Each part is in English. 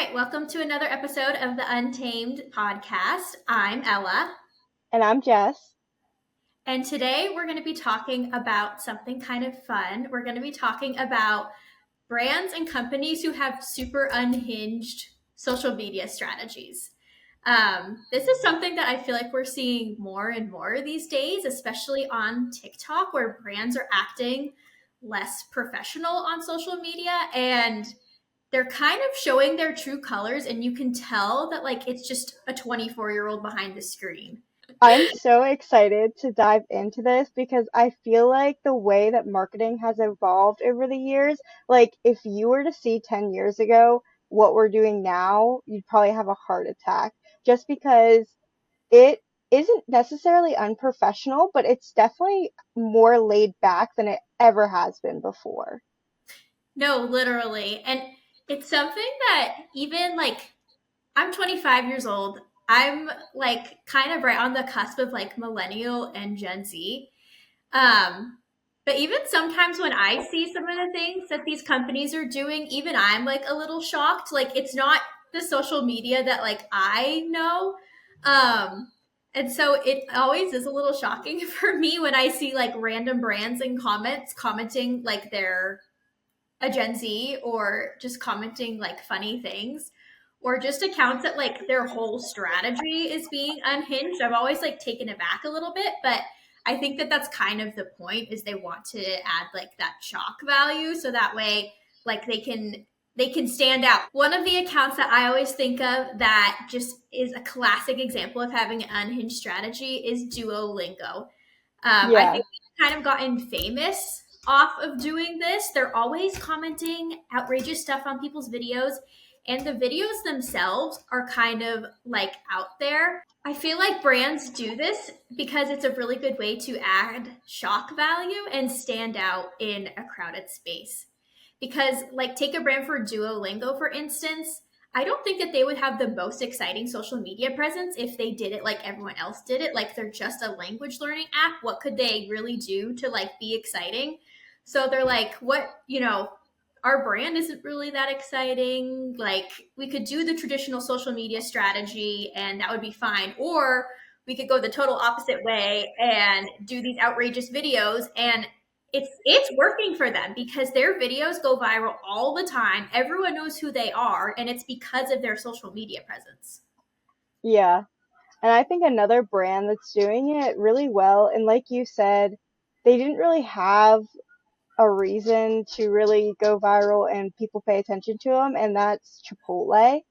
right, welcome to another episode of the Untamed podcast. I'm Ella, And I'm Jess. and today we're going to be talking about something kind of fun. We're going to be talking about brands and companies who have super unhinged social media strategies. This is something that I feel like we're seeing more and more these days, especially on TikTok, where brands are acting less professional on social media and they're kind of showing their true colors, and you can tell that like it's just a 24-year-old behind the screen. I'm so excited to dive into this because I feel like the way that marketing has evolved over the years, like if you were to see 10 years ago what we're doing now, you'd probably have a heart attack just because it isn't necessarily unprofessional, but it's definitely more laid back than it ever has been before. No, literally. And it's something that even like I'm 25 years old. I'm like kind of right on the cusp of like millennial and Gen Z. Um, but even sometimes when I see some of the things that these companies are doing, even I'm like a little shocked. Like it's not the social media that like I know. Um, and so it always is a little shocking for me when I see like random brands and comments commenting like they're a Gen Z or just commenting like funny things or just accounts that like their whole strategy is being unhinged. I've always like taken it back a little bit, but I think that that's kind of the point is they want to add like that shock value so that way like they can stand out. One of the accounts that I always think of that just is a classic example of having an unhinged strategy is Duolingo. I Yeah. think we've kind of gotten famous off of doing this. They're always commenting outrageous stuff on people's videos, and the videos themselves are kind of like out there. I feel like brands do this because it's a really good way to add shock value and stand out in a crowded space. Because, like, take a brand for Duolingo, for instance. I don't think that they would have the most exciting social media presence if they did it like everyone else did it. Like they're just a language learning app. What could they really do to like be exciting? So they're like, our brand isn't really that exciting. Like we could do the traditional social media strategy and that would be fine. Or we could go the total opposite way and do these outrageous videos and it's working for them because their videos go viral all the time. Everyone knows who they are, and it's because of their social media presence. Yeah. And I think another brand that's doing it really well, and like you said, they didn't really have a reason to really go viral and people pay attention to them, and that's Chipotle.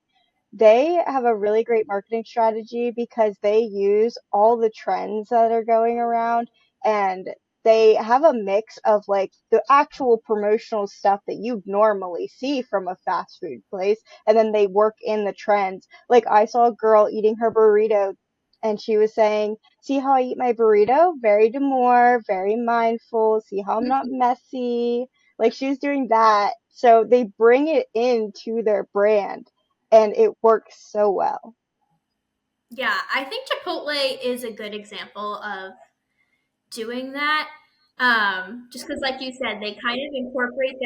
They have a really great marketing strategy because they use all the trends that are going around and they have a mix of like the actual promotional stuff that you normally see from a fast food place and then they work in the trends. Like I saw a girl eating her burrito and she was saying, "See how I eat my burrito? Very demure, very mindful. See how I'm not messy." Like she was doing that. So they bring it into their brand and it works so well. Yeah, I think Chipotle is a good example of doing that. Just because, like you said, they kind of incorporate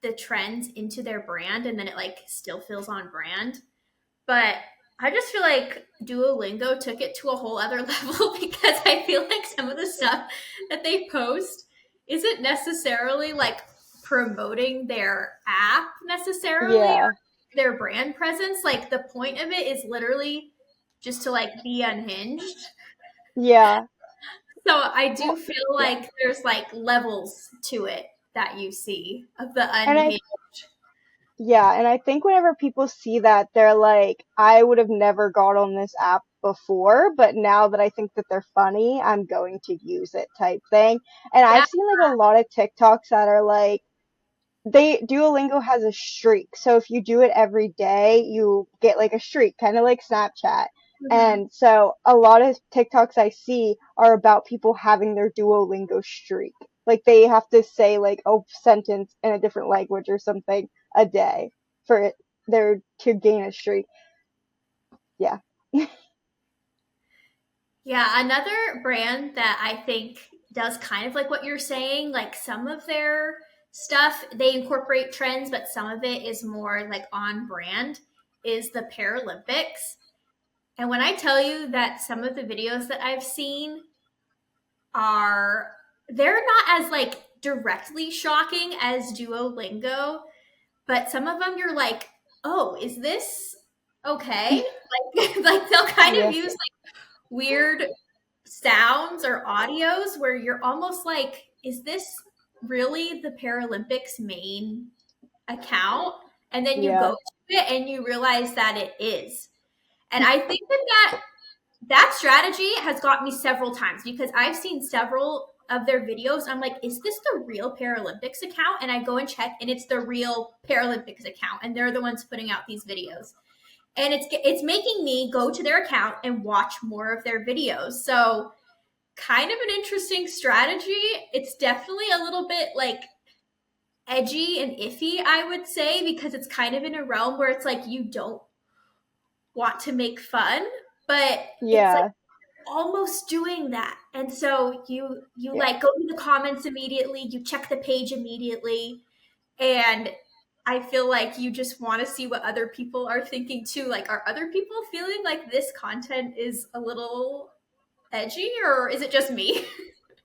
the trends into their brand, and then it like still feels on brand. But I just feel like Duolingo took it to a whole other level because I feel like some of the stuff that they post isn't necessarily like promoting their app necessarily or Yeah, their brand presence. Like the point of it is literally just to like be unhinged. yeah. So I do Well, feel yeah. like there's like levels to it that you see of the And I unhinged. Yeah, and I think whenever people see that, they're like, I would have never got on this app before, but now that I think that they're funny, I'm going to use it type thing. And Yeah. I've seen like a lot of TikToks that are like, Duolingo has a streak. So if you do it every day, you get like a streak, kind of like Snapchat. Mhm. And so a lot of TikToks I see are about people having their Duolingo streak. Like they have to say like a sentence in a different language or something a day for it there to gain a streak. Yeah. Yeah, another brand that I think does kind of like what you're saying, like some of their stuff, they incorporate trends, but some of it is more like on brand, is the Paralympics. And when I tell you that some of the videos that I've seen are, they're not as like directly shocking as Duolingo, but some of them you're like, oh, is this okay? Like, like they'll kind of Yeah, use like weird sounds or audios where you're almost like, is this really the Paralympics main account? And then you go yeah, to it and you realize that it is. And I think that strategy has got me several times because I've seen several of their videos. I'm like, is this the real Paralympics account? And I go and check, and it's the real Paralympics account, and they're the ones putting out these videos. And it's making me go to their account and watch more of their videos. So, kind of an interesting strategy. It's definitely a little bit like edgy and iffy, I would say, because it's kind of in a realm where it's like you don't want to make fun, but it's like yeah, almost doing that. And so you yeah. like go to the comments immediately, you check the page immediately, and I feel like you just want to see what other people are thinking too. Like, are other people feeling like this content is a little edgy, or is it just me?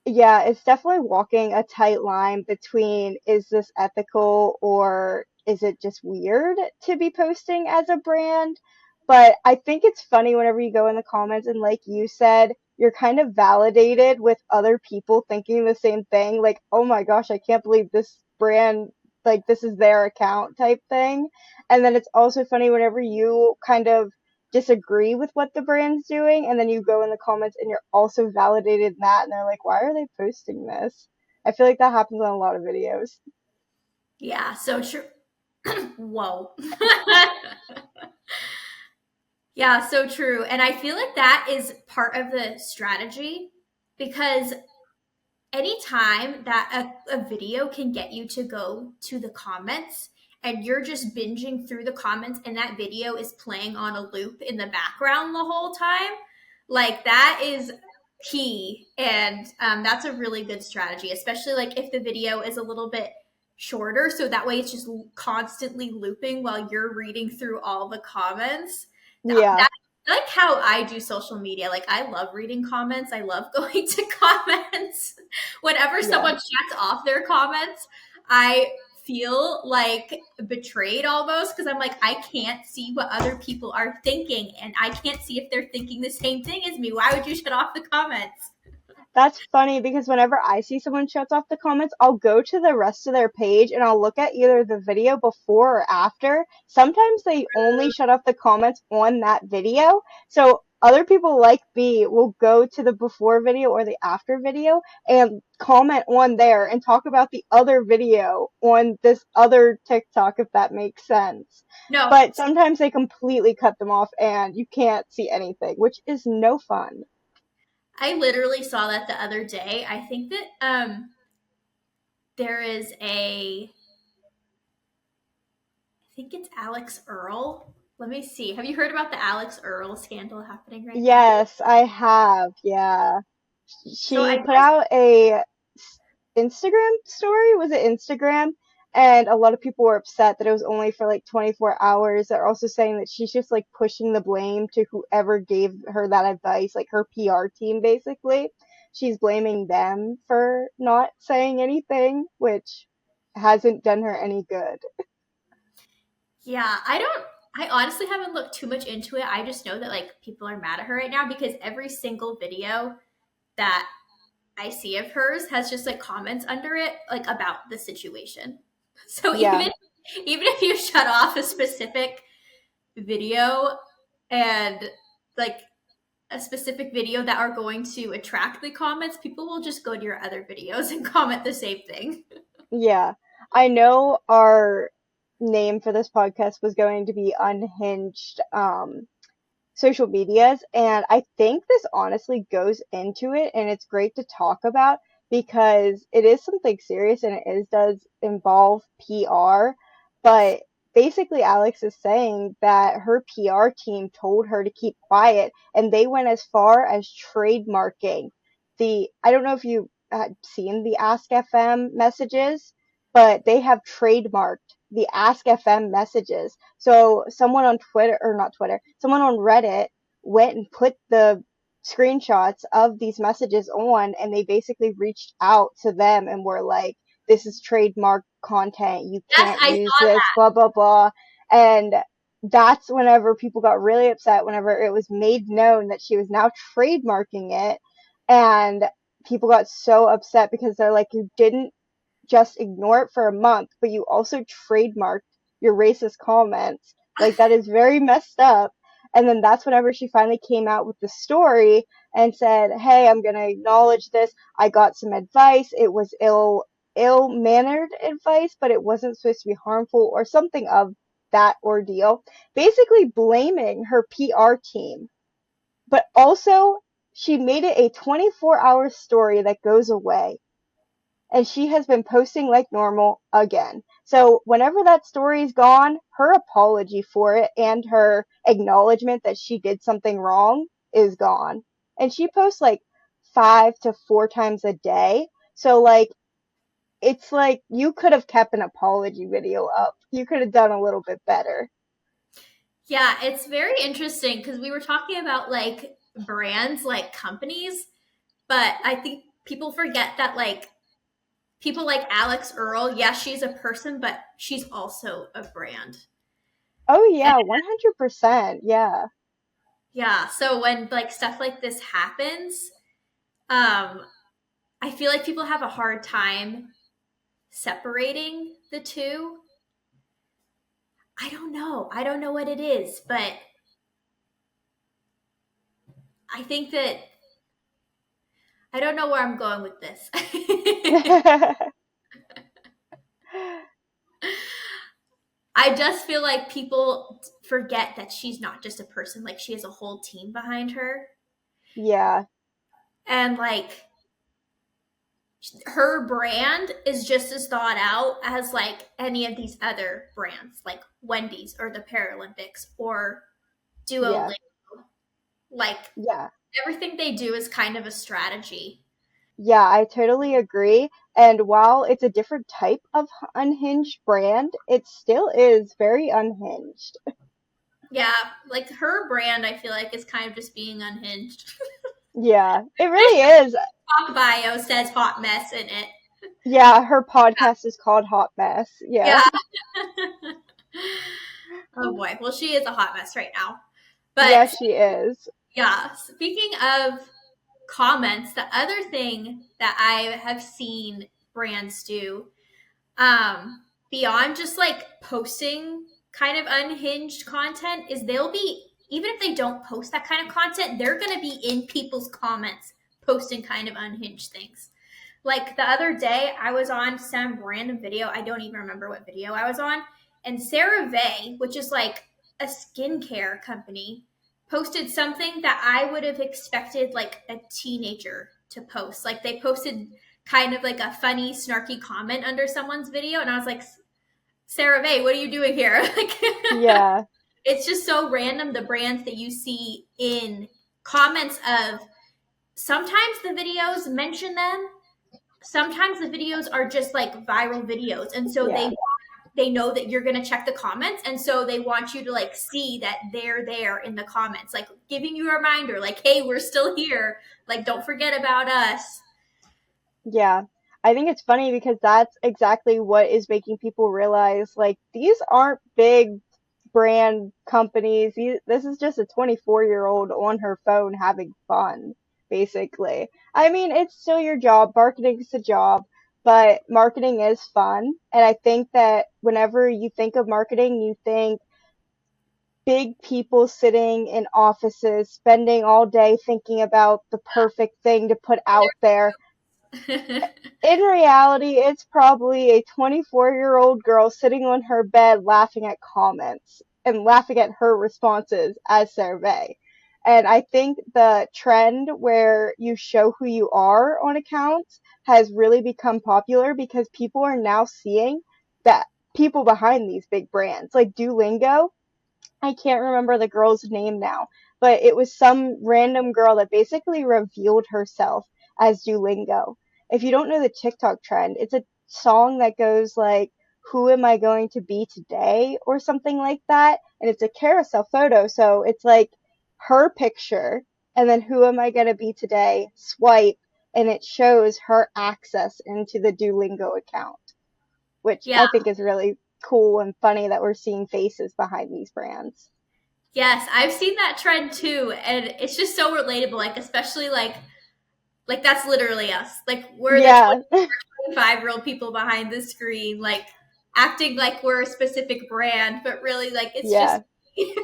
Yeah, it's definitely walking a tight line between is this ethical or is it just weird to be posting as a brand? But I think it's funny whenever you go in the comments and like you said, you're kind of validated with other people thinking the same thing. Like, oh my gosh, I can't believe this brand, like this is their account type thing. And then it's also funny whenever you kind of disagree with what the brand's doing and then you go in the comments and you're also validated in that and they're like, why are they posting this? I feel like that happens on a lot of videos. Yeah, so true. Whoa. Yeah, so true. And I feel like that is part of the strategy because anytime that a video can get you to go to the comments and you're just binging through the comments and that video is playing on a loop in the background the whole time, like that is key. And that's a really good strategy, especially like if the video is a little bit shorter. So that way it's just constantly looping while you're reading through all the comments. Yeah, That like how I do social media. Like I love reading comments. I love going to comments. Whenever yeah. someone checks off their comments, I feel like betrayed almost because I'm like, I can't see what other people are thinking and I can't see if they're thinking the same thing as me. Why would you shut off the comments? That's funny because whenever I see someone shuts off the comments, I'll go to the rest of their page and I'll look at either the video before or after. Sometimes they only shut off the comments on that video. So other people like me will go to the before video or the after video and comment on there and talk about the other video on this other TikTok, if that makes sense. No, But sometimes they completely cut them off and you can't see anything, which is no fun. I literally saw that the other day. I think that there is I think it's Alex Earle. Let me see. Have you heard about the Alex Earle scandal happening right now? Yes, I have. Yeah. So I She put guess out a Instagram story. Was it Instagram? And a lot of people were upset that it was only for like 24 hours. They're also saying that she's just like pushing the blame to whoever gave her that advice, like her PR team, basically. She's blaming them for not saying anything, which hasn't done her any good. yeah, I honestly haven't looked too much into it. I just know that like people are mad at her right now because every single video that I see of hers has just like comments under it like about the situation. So Yeah, even if you shut off a specific video and like a specific video that are going to attract the comments, people will just go to your other videos and comment the same thing. yeah. I know our name for this podcast was going to be Unhinged, social medias. And I think this honestly goes into it and it's great to talk about because it is something serious and does involve PR. But basically, Alex is saying that her PR team told her to keep quiet and they went as far as trademarking I don't know if you had seen the Ask FM messages, but they have trademarked the Ask FM messages. So someone on Twitter, or not Twitter, someone on Reddit went and put the screenshots of these messages on, and they basically reached out to them and were like, this is trademark content, you Yes, can't I use saw this, blah blah blah. And that's whenever people got really upset, whenever it was made known that she was now trademarking it. And people got so upset because they're like, you didn't just ignore it for a month, but you also trademarked your racist comments. Like, that is very messed up. And then that's whenever she finally came out with the story and said, hey, I'm going to acknowledge this. I got some advice. It was ill-mannered advice, but it wasn't supposed to be harmful or something of that ordeal. Basically blaming her PR team. But also, she made it a 24-hour story that goes away, and she has been posting like normal again. So whenever that story's gone, her apology for it and her acknowledgement that she did something wrong is gone. And she posts like 5 to 4 times a day. So like, it's like you could have kept an apology video up. You could have done a little bit better. Yeah, it's very interesting because we were talking about like brands, like companies, but I think people forget that like people like Alex Earle, yeah, she's a person, but she's also a brand. Oh And yeah, 100%. Yeah. yeah, so when like stuff like this happens, um, I feel like people have a hard time separating the two. I don't know. I don't know what it is, but I think that I don't know where I'm going with this. I just feel like people forget that she's not just a person, like she has a whole team behind her. Yeah. And like her brand is just as thought out as like any of these other brands, like Wendy's or the Paralympics or Yeah. Duolingo. Like Yeah. everything they do is kind of a strategy. Yeah, I totally agree. And while it's a different type of unhinged brand, it still is very unhinged. Yeah, like her brand, I feel like is kind of just being unhinged. Yeah, it really is. Talk bio says hot mess in it. Yeah, her podcast is called Hot Mess. Yeah. Yeah. Oh boy. Well, she is a hot mess right now. Yeah, But she is. yeah, speaking of comments, the other thing that I have seen brands do, beyond just like posting kind of unhinged content, is they'll be, even if they don't post that kind of content, they're going to be in people's comments posting kind of unhinged things. Like the other day, I was on some random video. I don't even remember what video I was on. And CeraVe, which is like a skincare company, posted something that I would have expected like a teenager to post. Like they posted kind of like a funny, snarky comment under someone's video. And I was like, CeraVe, what are you doing here? Like, Yeah. it's just so random the brands that you see in comments of sometimes the videos mention them, sometimes the videos are just like viral videos, and so Yeah. they know that you're going to check the comments, and so they want you to like see that they're there in the comments, like giving you a reminder like, hey, we're still here, like don't forget about us. Yeah. I think it's funny because that's exactly what is making people realize like these aren't big brand companies. This is just a 24-year-old on her phone having fun, basically. I mean, it's still your job. Marketing is a job, but marketing is fun. And I think that whenever you think of marketing, you think big people sitting in offices, spending all day thinking about the perfect thing to put out there. In reality, it's probably a 24-year-old girl sitting on her bed laughing at comments and laughing at her responses as survey. And I think the trend where you show who you are on accounts has really become popular because people are now seeing that people behind these big brands, like Duolingo. I can't remember the girl's name now, but it was some random girl that basically revealed herself as Duolingo. If you don't know the TikTok trend, it's a song that goes like, who am I going to be today or something like that. And it's a carousel photo. So it's like her picture and then who am I going to be today? Swipe and it shows her access into the Duolingo account, which Yeah. I think is really cool and funny that we're seeing faces behind these brands. Yes, I've seen that trend too, and it's just so relatable. Like, especially like that's literally us. Like, we're the Yeah, 25-year-old people behind the screen, like acting like we're a specific brand, but really, like, it's just. yeah,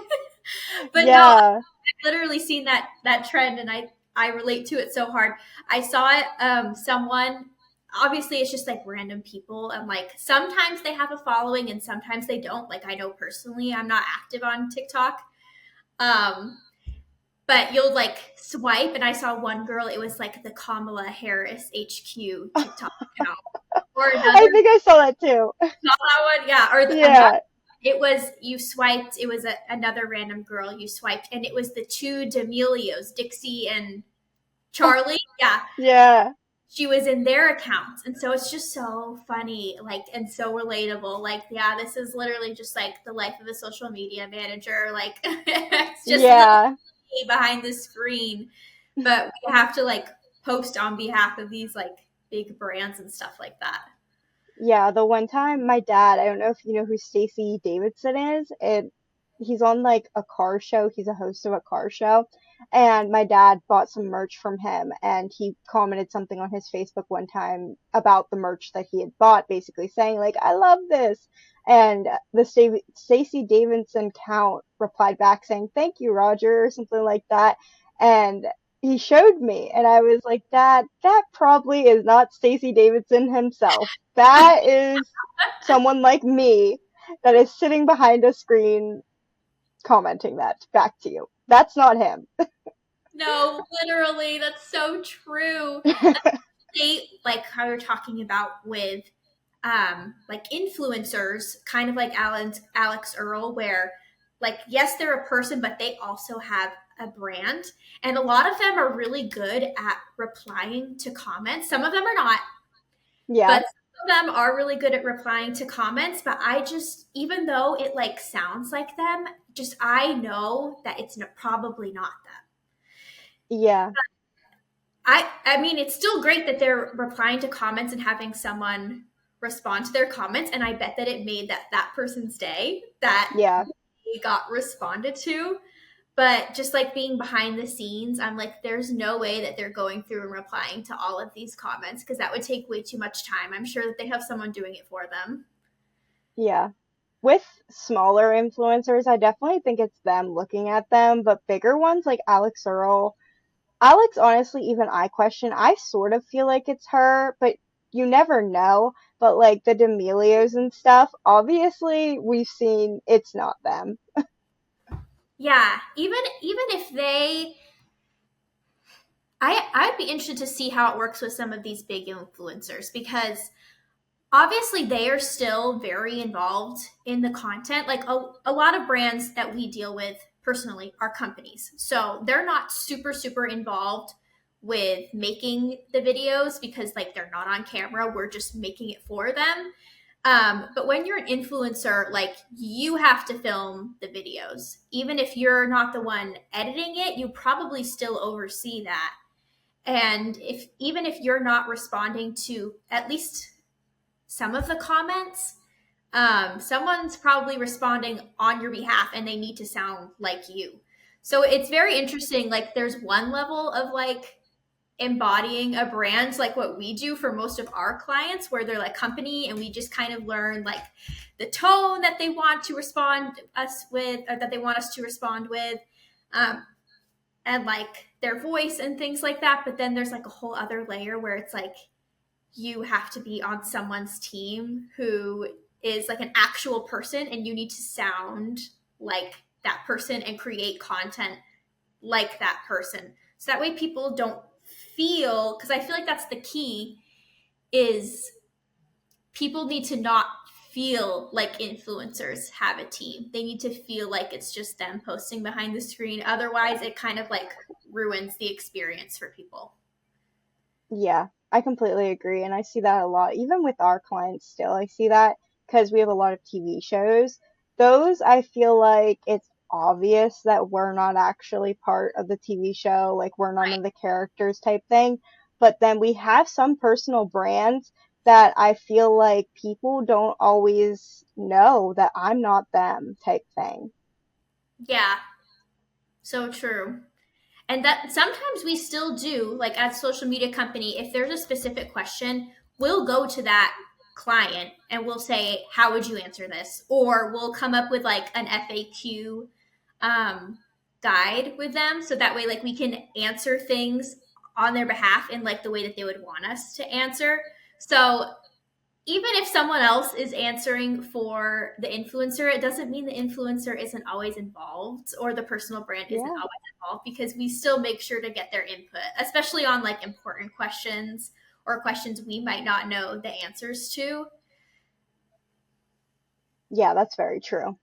But no, yeah. literally seen that trend, and I relate to it so hard. I saw it. Someone, obviously it's just like random people, and like sometimes they have a following and sometimes they don't. Like, I know personally, I'm not active on TikTok. Um, but you'll like swipe, and I saw one girl. It was like the Kamala Harris HQ TikTok account, or I another. think I saw that too. Saw that one, yeah, or another. Yeah. It was you swiped. It was another random girl you swiped, and it was the two D'Amelios, Dixie and Charlie. Yeah, Yeah. she was in their accounts, and so it's just so funny, like, and so relatable. Like, yeah, this is literally just like the life of a social media manager. Like, it's just literally Yeah. me behind the screen, but we have to like post on behalf of these like big brands and stuff like that. Yeah, the one time my dad, I don't know if you know who Stacey Davidson is, he's on like a car show, he's a host of a car show, and my dad bought some merch from him and he commented something on his Facebook one time about the merch that he had bought, basically saying like, I love this. And the Stacey Davidson count replied back saying, thank you, Roger, or something like that. And he showed me and I was like, Dad, that probably is not Stacey Davidson himself. That is someone like me that is sitting behind a screen commenting that back to you. That's not him. No, literally, that's so true. They like how you're talking about with like influencers, kind of like Alex Earle, where like yes, they're a person, but they also have a brand. And a lot of them are really good at replying to comments. Some of them are not, Yeah, but some of them are really good at replying to comments. But I just, even though it like sounds like them, just I know that it's probably not them. yeah, I mean, it's still great that they're replying to comments and having someone respond to their comments, and I bet that it made that person's day that yeah, they got responded to. But just like being behind the scenes, I'm like, there's no way that they're going through and replying to all of these comments because that would take way too much time. I'm sure that they have someone doing it for them. yeah. With smaller influencers, I definitely think it's them looking at them, but bigger ones like Alex Earl, Alex, honestly, even I question. I sort of feel like it's her, but you never know. But like the D'Amelios and stuff, obviously we've seen it's not them. Yeah, even if they, I'd be interested to see how it works with some of these big influencers because obviously they are still very involved in the content. Like a lot of brands that we deal with personally are companies, so they're not super involved with making the videos because like they're not on camera, we're just making it for them. But when you're an influencer, like you have to film the videos even if you're not the one editing it, you probably still oversee that. And if even if you're not responding to at least some of the comments, someone's probably responding on your behalf and they need to sound like you. So it's very interesting. Like there's one level of like embodying a brand like what we do for most of our clients where they're like company and we just kind of learn like the tone that they want to respond us with or that they want us to respond with, um, and like their voice and things like that. But then there's like a whole other layer where it's like you have to be on someone's team who is like an actual person and you need to sound like that person and create content like that person. So that way people don't feel, because I feel like that's the key, is people need to not feel like influencers have a team. They need to feel like it's just them posting behind the screen. Otherwise, it kind of like ruins the experience for people. Yeah, I completely agree. And I see that a lot, even with our clients still. I see that because we have a lot of TV shows. Those I feel like it's obvious that we're not actually part of the TV show, like we're none of the characters type thing. But then we have some personal brands that I feel like people don't always know that I'm not them type thing. Yeah, so true. And that sometimes we still do, like as a social media company, if there's a specific question, we'll go to that client and we'll say, how would you answer this? Or we'll come up with like an FAQ um, guide with them. So that way, like we can answer things on their behalf in like the way that they would want us to answer. So even if someone else is answering for the influencer, it doesn't mean the influencer isn't always involved or the personal brand isn't Yeah. always involved because we still make sure to get their input, especially on like important questions or questions we might not know the answers to. Yeah, that's very true.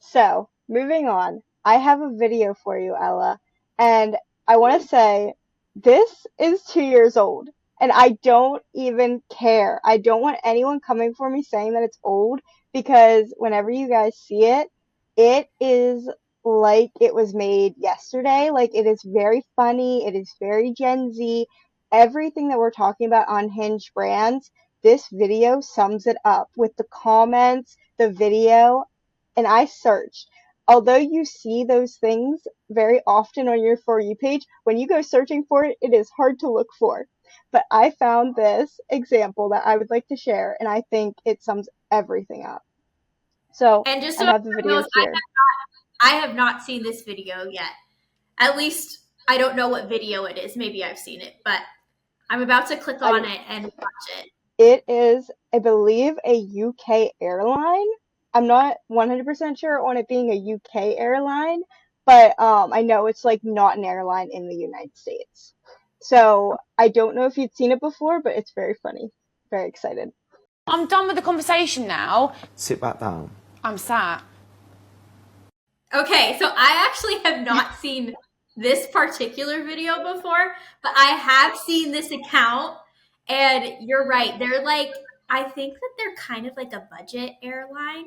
So, moving on, I have a video for you, Ella, and I want to say this is 2 years old, and I don't even care. I don't want anyone coming for me saying that it's old because whenever you guys see it, it is like it was made yesterday. Like, it is very funny, it is very Gen Z. Everything that we're talking about on Hinge brands, this video sums it up with the comments, the video, and I searched. Although you see those things very often on your For You page, when you go searching for it, it is hard to look for. But I found this example that I would like to share, and I think it sums everything up. So And just I so have the everyone video knows, here. I have not seen this video yet. At least I don't know what video it is. Maybe I've seen it, but I'm about to click I on mean, it and watch it. it is, I believe, a UK airline. I'm not 100% sure on it being a UK airline, but I know it's like not an airline in the United States. So I don't know if you'd seen it before, but it's very funny. Very excited. I'm done with the conversation now. Sit back down. I'm sat. Okay, so I actually have not seen this particular video before, but I have seen this account, and you're right. They're like, I think that they're kind of like a budget airline,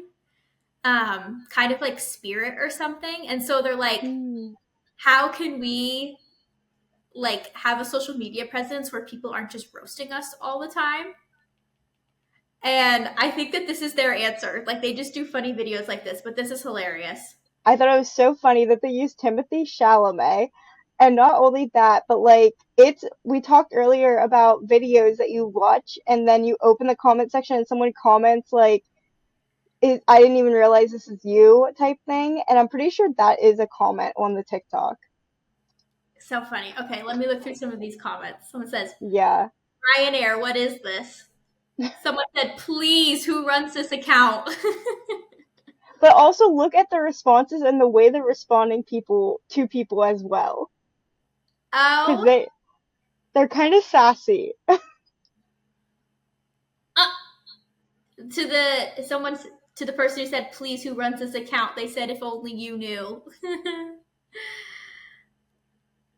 kind of like Spirit or something. And so they're like, Hmm. how can we like have a social media presence where people aren't just roasting us all the time? And I think that this is their answer. Like they just do funny videos like this, but this is hilarious. I thought it was so funny that they used Timothy Chalamet. And not only that, but like it's we talked earlier about videos that you watch and then you open the comment section and someone comments like I didn't even realize this is you type thing, and I'm pretty sure that is a comment on the TikTok. So funny. Okay, let me look through some of these comments. Someone says, Yeah. Ryanair, what is this? Someone said, please, who runs this account? But also look at the responses and the way they're responding people to people as well, because Oh, they're kind of sassy. uh, to to the person who said, please, who runs this account, they said, if only you knew.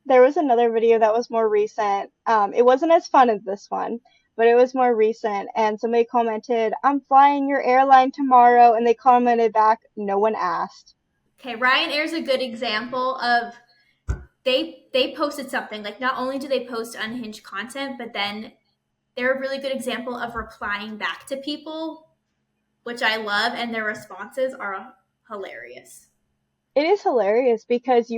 There was another video that was more recent. It wasn't as fun as this one, but it was more recent, and somebody commented, "I'm flying your airline tomorrow," and they commented back, "No one asked." Okay, Ryanair's a good example of they posted something. Like not only do they post unhinged content, but then they're a really good example of replying back to people, which I love, and their responses are hilarious. It is hilarious because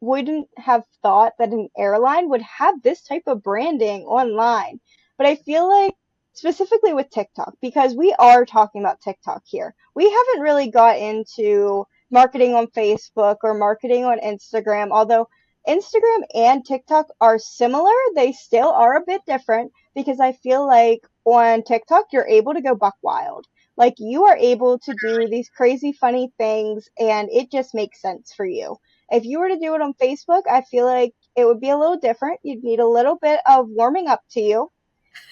wouldn't have thought that an airline would have this type of branding online. But I feel like specifically with TikTok, because we are talking about TikTok here, we haven't really got into marketing on Facebook or marketing on Instagram, although Instagram and TikTok are similar, they still are a bit different because I feel like on TikTok you're able to go buck wild. Like you are able to do these crazy funny things and it just makes sense for you. If you were to do it on Facebook, I feel like it would be a little different. You'd need a little bit of warming up to you.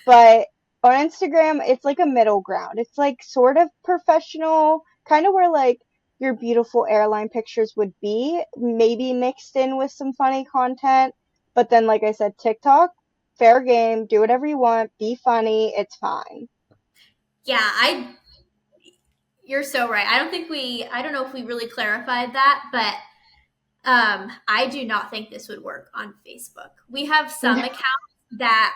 But on Instagram, it's like a middle ground. It's like sort of professional, kind of where like your beautiful airline pictures would be, maybe mixed in with some funny content. But then, like I said, TikTok, fair game, do whatever you want, be funny, it's fine. Yeah, You're so right. I don't know if we really clarified that, but I do not think this would work on Facebook. We have some accounts that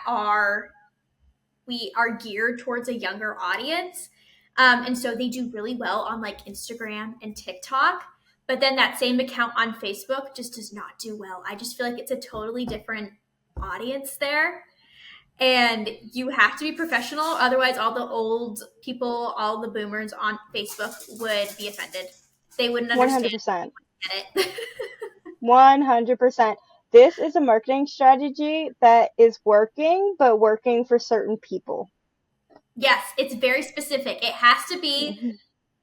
we are geared towards a younger audience. And so they do really well on like Instagram and TikTok. But then that same account on Facebook just does not do well. I just feel like it's a totally different audience there. And you have to be professional. Otherwise, all the old people, all the boomers on Facebook would be offended. They wouldn't understand 100%. it. 100%. This is a marketing strategy that is working, but working for certain people. Yes, it's very specific. It has to be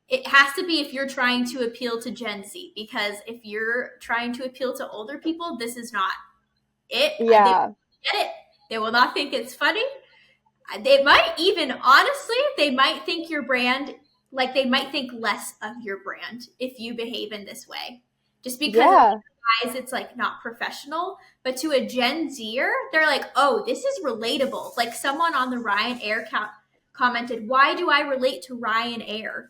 if you're trying to appeal to Gen Z, because if you're trying to appeal to older people, this is not it. They Yeah, get it. They will not think it's funny. They might even, honestly, they might think your brand, like they might think less of your brand if you behave in this way. Just because in yeah, their eyes, it's like not professional. But to a Gen Zer, they're like, oh, this is relatable. Like someone on the Ryanair commented, why do I relate to Ryanair?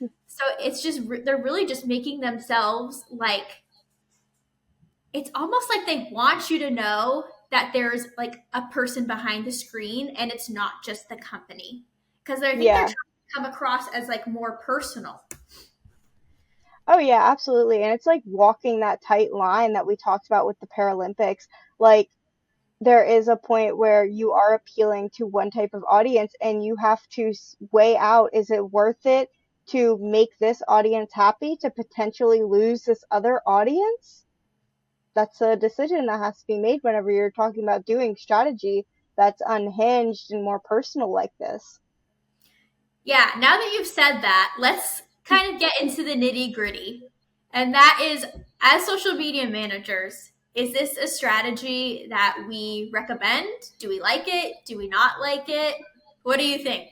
So it's just, they're really just making themselves like, it's almost like they want you to know that there's like a person behind the screen and it's not just the company. Because I think they're trying yeah. to come across as like more personal. Oh, yeah, absolutely. And it's like walking that tight line that we talked about with the Paralympics. Like, there is a point where you are appealing to one type of audience and you have to weigh out, is it worth it to make this audience happy to potentially lose this other audience? That's a decision that has to be made whenever you're talking about doing strategy that's unhinged and more personal like this. Yeah, now that you've said that, let's kind of get into the nitty gritty. And that is, as social media managers, is this a strategy that we recommend? Do we like it? Do we not like it? What do you think?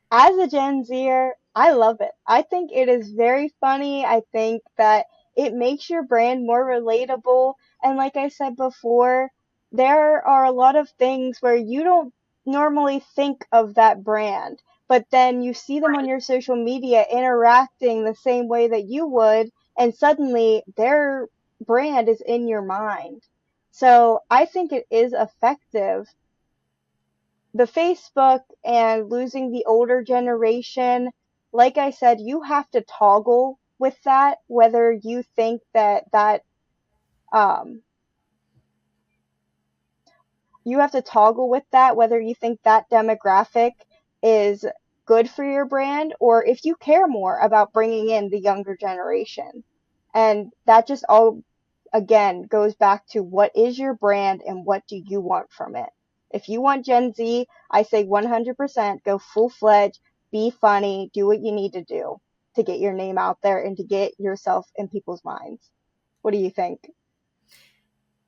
As a Gen Zer, I love it. I think it is very funny. I think that it makes your brand more relatable. And like I said before, there are a lot of things where you don't normally think of that brand, but then you see them on your social media interacting the same way that you would, and suddenly their brand is in your mind. So I think it is effective. The Facebook and losing the older generation, like I said, you have to toggle with that, whether you think that um you have to toggle with that, whether you think that demographic is good for your brand or if you care more about bringing in the younger generation. And that just all, again, goes back to what is your brand and what do you want from it. If you want Gen Z, I say 100% go full fledged, be funny, do what you need to do to get your name out there and to get yourself in people's minds. What do you think?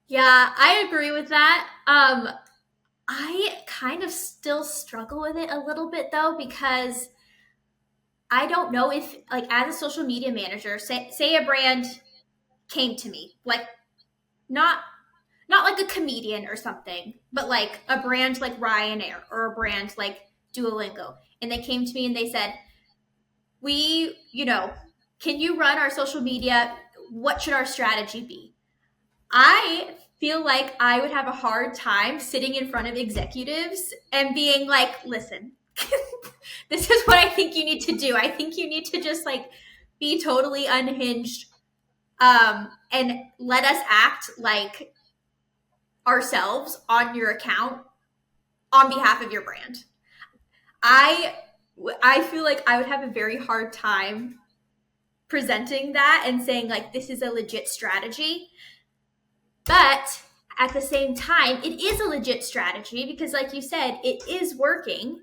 Yeah, I agree with that. I kind of still struggle with it a little bit though, because I don't know if, like, as a social media manager, say a brand came to me, like, not not like a comedian or something, but like a brand like Ryanair or a brand like Duolingo, and they came to me and they said, "We, can you run our social media? What should our strategy be?" I feel like I would have a hard time sitting in front of executives and being like, listen, this is what I think you need to do. I think you need to just like be totally unhinged, and let us act like ourselves on your account on behalf of your brand. I I feel like I would have a very hard time presenting that and saying like this is a legit strategy. But at the same time, it is a legit strategy because, like you said, it is working.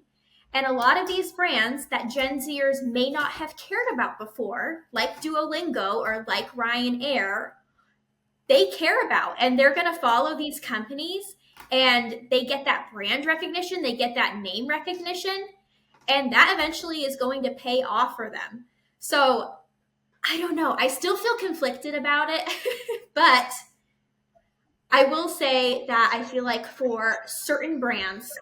And a lot of these brands that Gen Zers may not have cared about before, like Duolingo or like Ryanair, they care about and they're going to follow these companies and they get that brand recognition, they get that name recognition, and that eventually is going to pay off for them. So I don't know. I still feel conflicted about it, but I will say that I feel like for certain brands,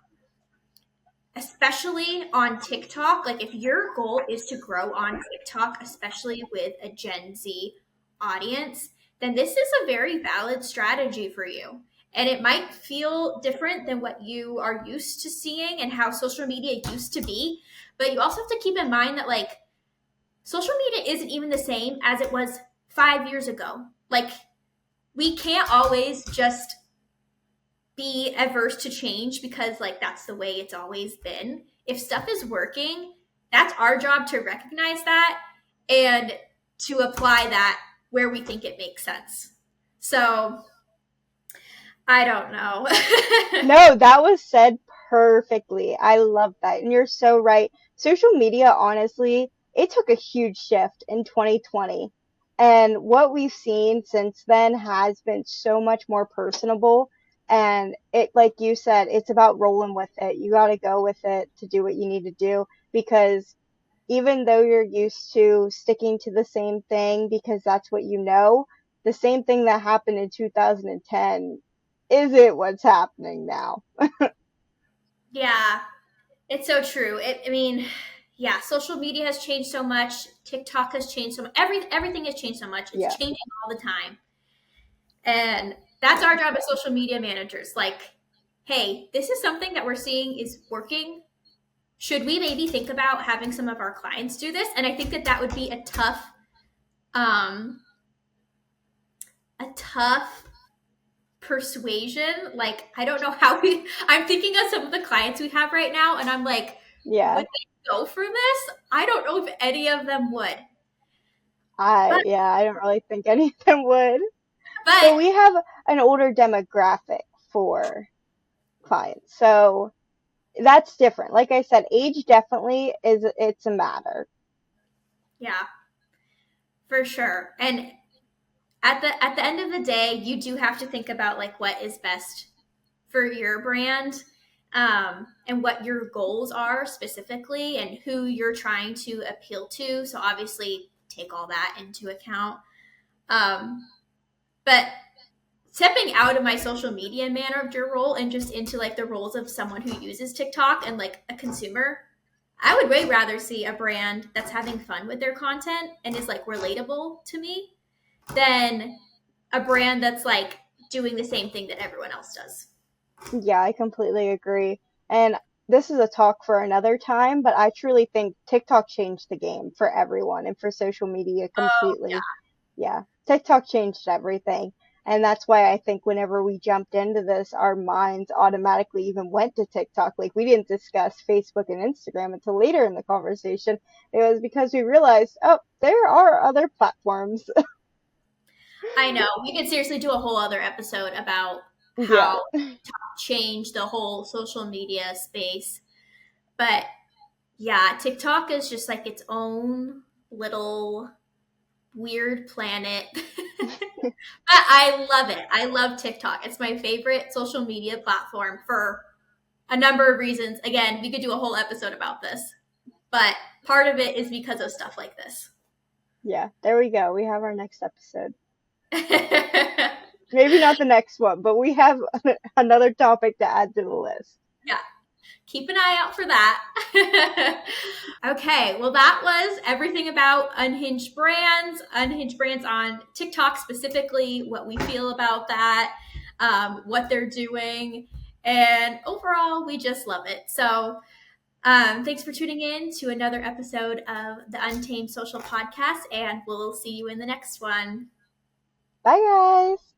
especially on TikTok, like if your goal is to grow on TikTok, especially with a Gen Z audience, then this is a very valid strategy for you. And it might feel different than what you are used to seeing and how social media used to be. But you also have to keep in mind that, like, social media isn't even the same as it was 5 years ago. Like, we can't always just be averse to change because, like, that's the way it's always been. If stuff is working, that's our job to recognize that and to apply that where we think it makes sense. So I don't know. No, that was said perfectly. I love that. And you're so right. Social media, honestly, it took a huge shift in 2020. And what we've seen since then has been so much more personable. And it, like you said, it's about rolling with it. You got to go with it to do what you need to do because even though you're used to sticking to the same thing because that's what you know, the same thing that happened in 2010 isn't what's happening now. Yeah, it's so true. I mean, yeah, social media has changed so much. TikTok has changed so much. Everything has changed so much. It's Yeah, changing all the time. And that's our job as social media managers. Like, hey, this is something that we're seeing is working. Should we maybe think about having some of our clients do this? And I think that that would be um, a tough persuasion. Like, I don't know how I'm thinking of some of the clients we have right now, and I'm like, yeah, would they go for this? I don't know if any of them would. But, I don't really think any of them would. but But we have an older demographic for clients, so that's different. Like I said, age definitely it's a matter. yeah, for sure. And at the end of the day, you do have to think about like what is best for your brand, and what your goals are specifically and who you're trying to appeal to. So obviously take all that into account. But stepping out of my social media manager role and just into like the roles of someone who uses TikTok and like a consumer, I would way rather see a brand that's having fun with their content and is like relatable to me than a brand that's like doing the same thing that everyone else does. Yeah, I completely agree. And this is a talk for another time, but I truly think TikTok changed the game for everyone and for social media Oh, yeah. completely. Yeah, TikTok changed everything. And that's why I think whenever we jumped into this, our minds automatically even went to TikTok. Like we didn't discuss Facebook and Instagram until later in the conversation. It was because we realized, oh, there are other platforms. I know. We could seriously do a whole other episode about Yeah, how TikTok changed the whole social media space. But yeah, TikTok is just like its own little weird planet. But I love it. I love TikTok. It's my favorite social media platform for a number of reasons. Again, we could do a whole episode about this, but part of it is because of stuff like this. yeah, there we go. We have our next episode. Maybe not the next one, but we have another topic to add to the list. Yeah. Keep an eye out for that. Okay, well, that was everything about Unhinged Brands on TikTok specifically, what we feel about that, what they're doing, and overall, we just love it. So, thanks for tuning in to another episode of the Untamed Social Podcast, and we'll see you in the next one. Bye, guys.